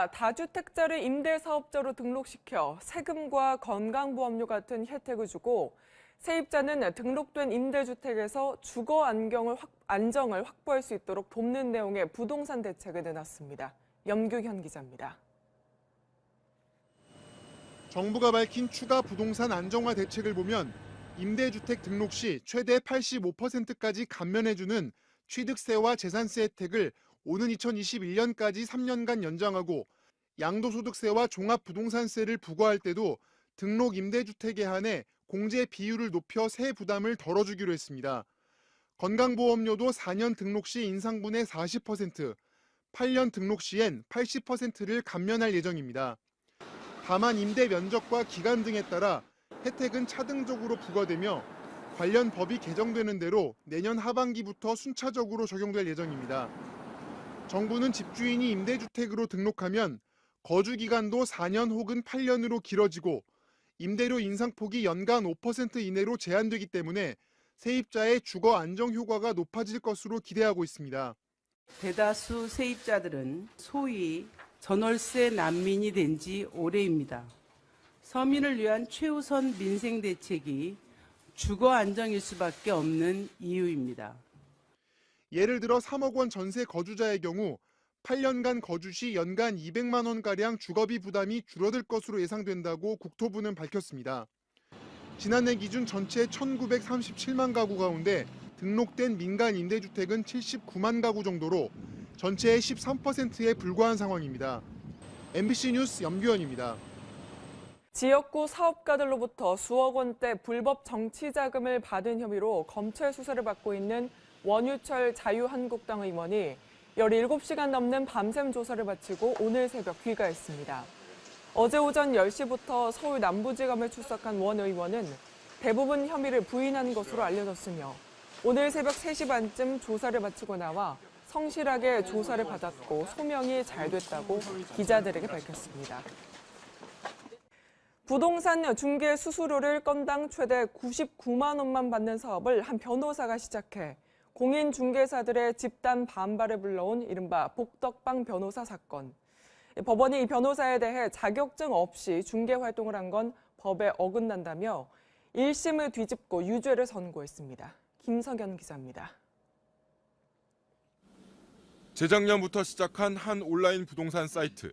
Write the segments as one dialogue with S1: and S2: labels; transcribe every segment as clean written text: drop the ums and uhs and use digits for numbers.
S1: 정부가 다주택자를 임대사업자로 등록시켜 세금과 건강보험료 같은 혜택을 주고 세입자는 등록된 임대주택에서 주거 안정을 확보할 수 있도록 돕는 내용의 부동산 대책을 내놨습니다. 염규현 기자입니다.
S2: 정부가 밝힌 추가 부동산 안정화 대책을 보면 임대주택 등록 시 최대 85%까지 감면해주는 취득세와 재산세 혜택을 오는 2021년까지 3년간 연장하고 양도소득세와 종합부동산세를 부과할 때도 등록 임대주택에 한해 공제 비율을 높여 세 부담을 덜어주기로 했습니다. 건강보험료도 4년 등록 시 인상분의 40%, 8년 등록 시엔 80%를 감면할 예정입니다. 다만 임대 면적과 기간 등에 따라 혜택은 차등적으로 부과되며 관련 법이 개정되는 대로 내년 하반기부터 순차적으로 적용될 예정입니다. 정부는 집주인이 임대주택으로 등록하면 거주 기간도 4년 혹은 8년으로 길어지고 임대료 인상폭이 연간 5% 이내로 제한되기 때문에 세입자의 주거 안정 효과가 높아질 것으로 기대하고 있습니다.
S3: 대다수 세입자들은 소위 전월세 난민이 된 지 오래입니다. 서민을 위한 최우선 민생 대책이 주거 안정일 수밖에 없는 이유입니다.
S2: 예를 들어 3억 원 전세 거주자의 경우 8년간 거주 시 연간 200만 원가량 주거비 부담이 줄어들 것으로 예상된다고 국토부는 밝혔습니다. 지난해 기준 전체 1,937만 가구 가운데 등록된 민간 임대주택은 79만 가구 정도로 전체의 13%에 불과한 상황입니다. MBC 뉴스 염규현입니다.
S1: 지역구 사업가들로부터 수억 원대 불법 정치자금을 받은 혐의로 검찰 수사를 받고 있는 원유철 자유한국당 의원이 17시간 넘는 밤샘 조사를 마치고 오늘 새벽 귀가했습니다. 어제 오전 10시부터 서울 남부지검에 출석한 원 의원은 대부분 혐의를 부인한 것으로 알려졌으며 오늘 새벽 3시 반쯤 조사를 마치고 나와 성실하게 조사를 받았고 소명이 잘 됐다고 기자들에게 밝혔습니다. 부동산 중개 수수료를 건당 최대 99만 원만 받는 사업을 한 변호사가 시작해 공인중개사들의 집단 반발을 불러온 이른바 복덕방 변호사 사건. 법원이 이 변호사에 대해 자격증 없이 중개 활동을 한 건 법에 어긋난다며 1심을 뒤집고 유죄를 선고했습니다. 김석연 기자입니다.
S4: 재작년부터 시작한 한 온라인 부동산 사이트.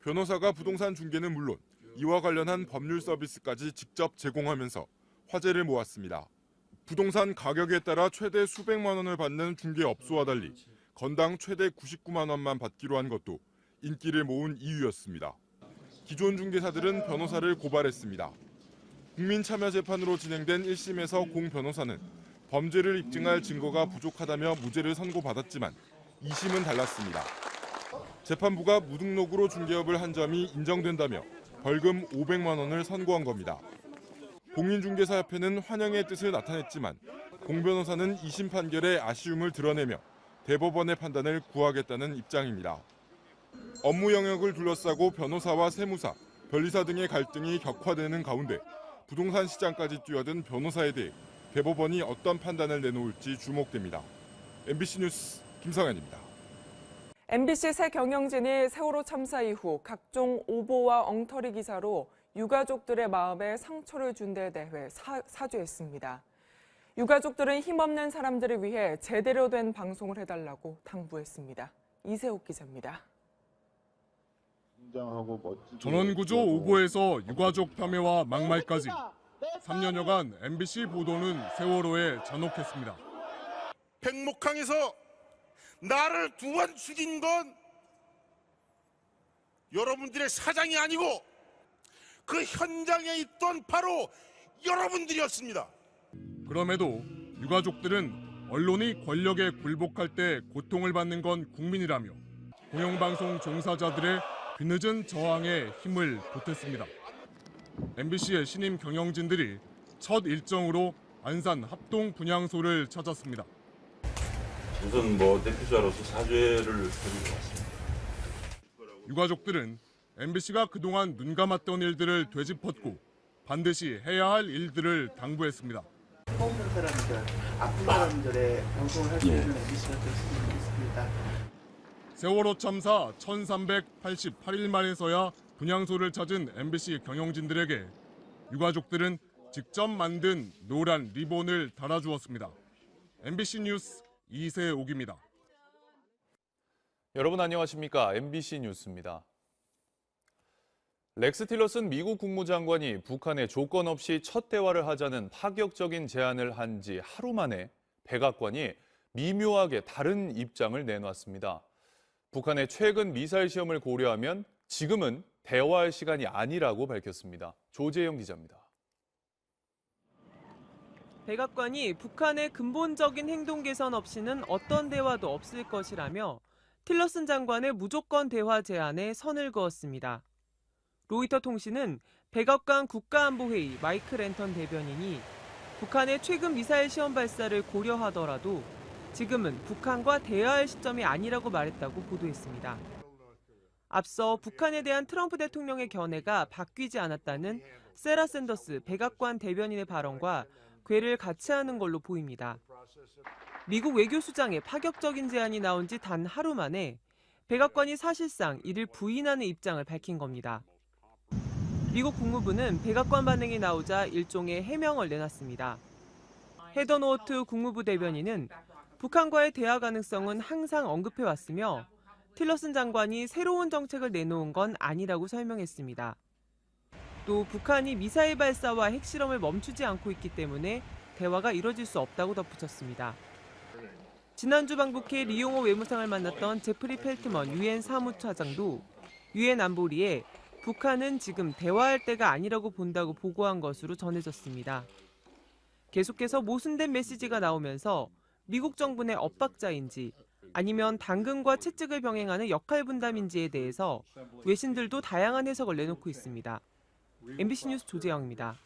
S4: 변호사가 부동산 중개는 물론 이와 관련한 법률 서비스까지 직접 제공하면서 화제를 모았습니다. 부동산 가격에 따라 최대 수백만 원을 받는 중개업소와 달리 건당 최대 99만 원만 받기로 한 것도 인기를 모은 이유였습니다. 기존 중개사들은 변호사를 고발했습니다. 국민참여재판으로 진행된 1심에서 공 변호사는 범죄를 입증할 증거가 부족하다며 무죄를 선고받았지만 2심은 달랐습니다. 재판부가 무등록으로 중개업을 한 점이 인정된다며 벌금 500만 원을 선고한 겁니다. 공인중개사협회는 환영의 뜻을 나타냈지만 공 변호사는 2심 판결에 아쉬움을 드러내며 대법원의 판단을 구하겠다는 입장입니다. 업무 영역을 둘러싸고 변호사와 세무사, 변리사 등의 갈등이 격화되는 가운데 부동산 시장까지 뛰어든 변호사에 대해 대법원이 어떤 판단을 내놓을지 주목됩니다. MBC 뉴스 김성현입니다.
S1: MBC 새 경영진이 세월호 참사 이후 각종 오보와 엉터리 기사로 유가족들의 마음에 상처를 준 데 대해 사죄했습니다. 유가족들은 힘없는 사람들을 위해 제대로 된 방송을 해달라고 당부했습니다. 이세옥 기자입니다.
S5: 전원구조 오보에서 유가족 폄훼와 막말까지 3년여간 MBC 보도는 세월호에 잔혹했습니다.
S6: 백목항에서 나를 2번 죽인 건 여러분들의 사장이 아니고 그 현장에 있던 바로 여러분들이었습니다.
S5: 그럼에도 유가족들은 언론이 권력에 굴복할 때 고통을 받는 건 국민이라며 공영방송 종사자들의 뒤늦은 저항에 힘을 보탰습니다. MBC의 신임 경영진들이 첫 일정으로 안산 합동 분향소를 찾았습니다.
S7: 우선 대표자로서 사죄를 드리고 왔습니다.
S5: 유가족들은 MBC가 그동안 눈감았던 일들을 되짚었고 반드시 해야 할 일들을 당부했습니다.
S8: 힘없는 사람들, 아픈 사람들의 방송을 할 수 있는 MBC가 됐으면 좋겠습니다.
S5: 세월호 참사 1388일 만에서야 분향소를 찾은 MBC 경영진들에게 유가족들은 직접 만든 노란 리본을 달아주었습니다. MBC 뉴스 이세옥입니다.
S8: 여러분 안녕하십니까? MBC 뉴스입니다. 렉스 틸러슨 미국 국무장관이 북한에 조건 없이 첫 대화를 하자는 파격적인 제안을 한 지 하루 만에 백악관이 미묘하게 다른 입장을 내놨습니다. 북한의 최근 미사일 시험을 고려하면 지금은 대화할 시간이 아니라고 밝혔습니다. 조재영 기자입니다.
S9: 백악관이 북한의 근본적인 행동 개선 없이는 어떤 대화도 없을 것이라며 틸러슨 장관의 무조건 대화 제안에 선을 그었습니다. 로이터 통신은 백악관 국가안보회의 마이크 랜턴 대변인이 북한의 최근 미사일 시험 발사를 고려하더라도 지금은 북한과 대화할 시점이 아니라고 말했다고 보도했습니다. 앞서 북한에 대한 트럼프 대통령의 견해가 바뀌지 않았다는 세라 샌더스 백악관 대변인의 발언과 궤를 같이 하는 걸로 보입니다. 미국 외교수장의 파격적인 제안이 나온 지 단 하루 만에 백악관이 사실상 이를 부인하는 입장을 밝힌 겁니다. 미국 국무부는 백악관 반응이 나오자 일종의 해명을 내놨습니다. 헤더 노어트 국무부 대변인은 북한과의 대화 가능성은 항상 언급해왔으며 틸러슨 장관이 새로운 정책을 내놓은 건 아니라고 설명했습니다. 또 북한이 미사일 발사와 핵실험을 멈추지 않고 있기 때문에 대화가 이뤄질 수 없다고 덧붙였습니다. 지난주 방북해 리용호 외무상을 만났던 제프리 펠트먼 유엔 사무차장도 유엔 안보리에 북한은 지금 대화할 때가 아니라고 본다고 보고한 것으로 전해졌습니다. 계속해서 모순된 메시지가 나오면서 미국 정부 내 엇박자인지 아니면 당근과 채찍을 병행하는 역할 분담인지에 대해서 외신들도 다양한 해석을 내놓고 있습니다. MBC 뉴스 조재영입니다.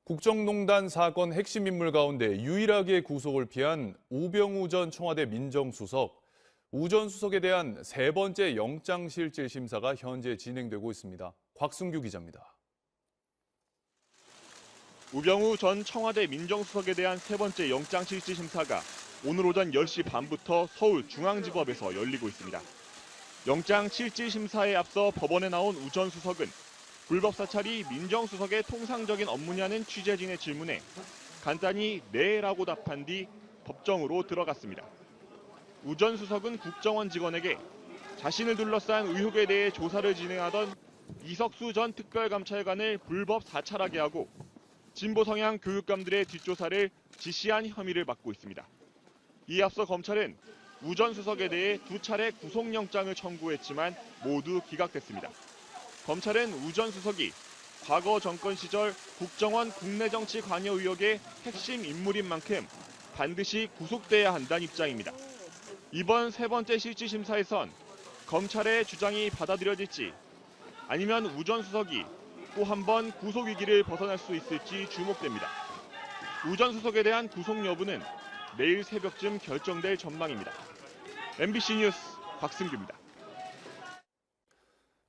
S8: 국정농단 사건 핵심 인물 가운데 유일하게 구속을 피한 우병우 전 청와대 민정수석. 우 전 수석에 대한 세 번째 영장실질 심사가 현재 진행되고 있습니다. 곽승규 기자입니다.
S10: 우병우 전 청와대 민정수석에 대한 세 번째 영장실질 심사가 오늘 오전 10시 반부터 서울중앙지법에서 열리고 있습니다. 영장실질 심사에 앞서 법원에 나온 우 전 수석은 불법 사찰이 민정수석의 통상적인 업무냐는 취재진의 질문에 간단히 네라고 답한 뒤 법정으로 들어갔습니다. 우 전 수석은 국정원 직원에게 자신을 둘러싼 의혹에 대해 조사를 진행하던 이석수 전 특별감찰관을 불법 사찰하게 하고 진보 성향 교육감들의 뒷조사를 지시한 혐의를 받고 있습니다. 이에 앞서 검찰은 우 전 수석에 대해 2차례 구속영장을 청구했지만 모두 기각됐습니다. 검찰은 우 전 수석이 과거 정권 시절 국정원 국내정치 관여 의혹의 핵심 인물인 만큼 반드시 구속돼야 한다는 입장입니다. 이번 세 번째 실질심사에선 검찰의 주장이 받아들여질지 아니면 우 전 수석이 또 한 번 구속 위기를 벗어날 수 있을지 주목됩니다. 우 전 수석에 대한 구속 여부는 내일 새벽쯤 결정될 전망입니다. MBC 뉴스 박승규입니다.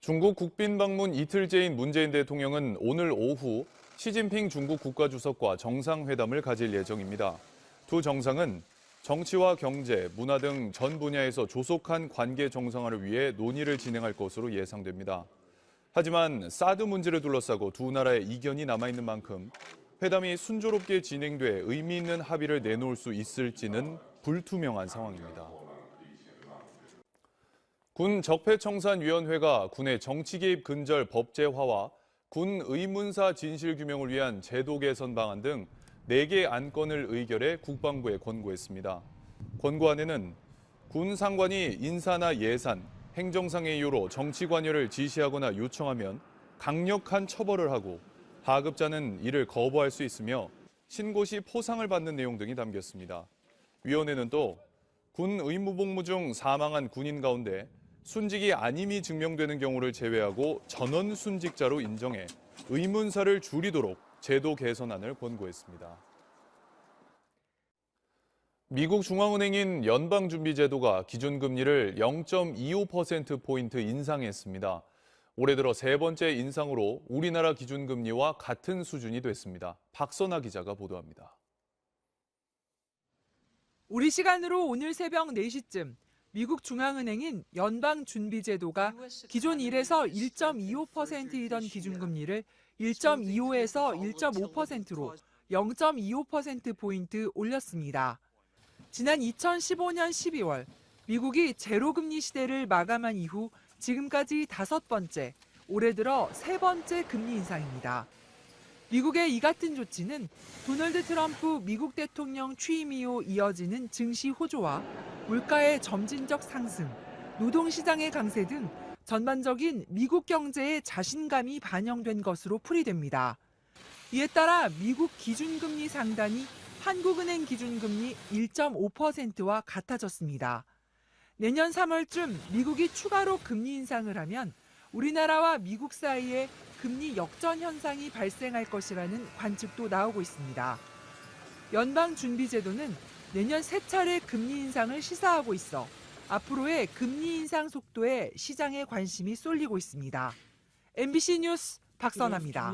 S8: 중국 국빈 방문 이틀째인 문재인 대통령은 오늘 오후 시진핑 중국 국가주석과 정상회담을 가질 예정입니다. 두 정상은 정치와 경제, 문화 등 전 분야에서 조속한 관계 정상화를 위해 논의를 진행할 것으로 예상됩니다. 하지만 사드 문제를 둘러싸고 두 나라의 이견이 남아있는 만큼 회담이 순조롭게 진행돼 의미 있는 합의를 내놓을 수 있을지는 불투명한 상황입니다. 군 적폐청산위원회가 군의 정치 개입 근절 법제화와 군 의문사 진실 규명을 위한 제도 개선 방안 등 4개 안건을 의결해 국방부에 권고했습니다. 권고안에는 군 상관이 인사나 예산, 행정상의 이유로 정치 관여를 지시하거나 요청하면 강력한 처벌을 하고 하급자는 이를 거부할 수 있으며 신고 시 포상을 받는 내용 등이 담겼습니다. 위원회는 또 군 의무복무 중 사망한 군인 가운데 순직이 아님이 증명되는 경우를 제외하고 전원 순직자로 인정해 의문사를 줄이도록 제도 개선안을 권고했습니다. 미국 중앙은행인 연방준비제도가 기준금리를 0.25%포인트 인상했습니다. 올해 들어 세 번째 인상으로 우리나라 기준금리와 같은 수준이 됐습니다. 박선아 기자가 보도합니다.
S11: 우리 시간으로 오늘 새벽 4시쯤 미국 중앙은행인 연방준비제도가 기존 1에서 1.25%이던 기준금리를 1.25에서 1.5%로 0.25%포인트 올렸습니다. 지난 2015년 12월 미국이 제로금리 시대를 마감한 이후 지금까지 5번째, 올해 들어 3번째 금리 인상입니다. 미국의 이 같은 조치는 도널드 트럼프 미국 대통령 취임 이후 이어지는 증시 호조와 물가의 점진적 상승, 노동시장의 강세 등 전반적인 미국 경제의 자신감이 반영된 것으로 풀이됩니다. 이에 따라 미국 기준금리 상단이 한국은행 기준금리 1.5%와 같아졌습니다. 내년 3월쯤 미국이 추가로 금리 인상을 하면 우리나라와 미국 사이에 금리 역전 현상이 발생할 것이라는 관측도 나오고 있습니다. 연방준비제도는 내년 3차례 금리 인상을 시사하고 있어 앞으로의 금리 인상 속도에 시장의 관심이 쏠리고 있습니다. MBC 뉴스 박선아입니다.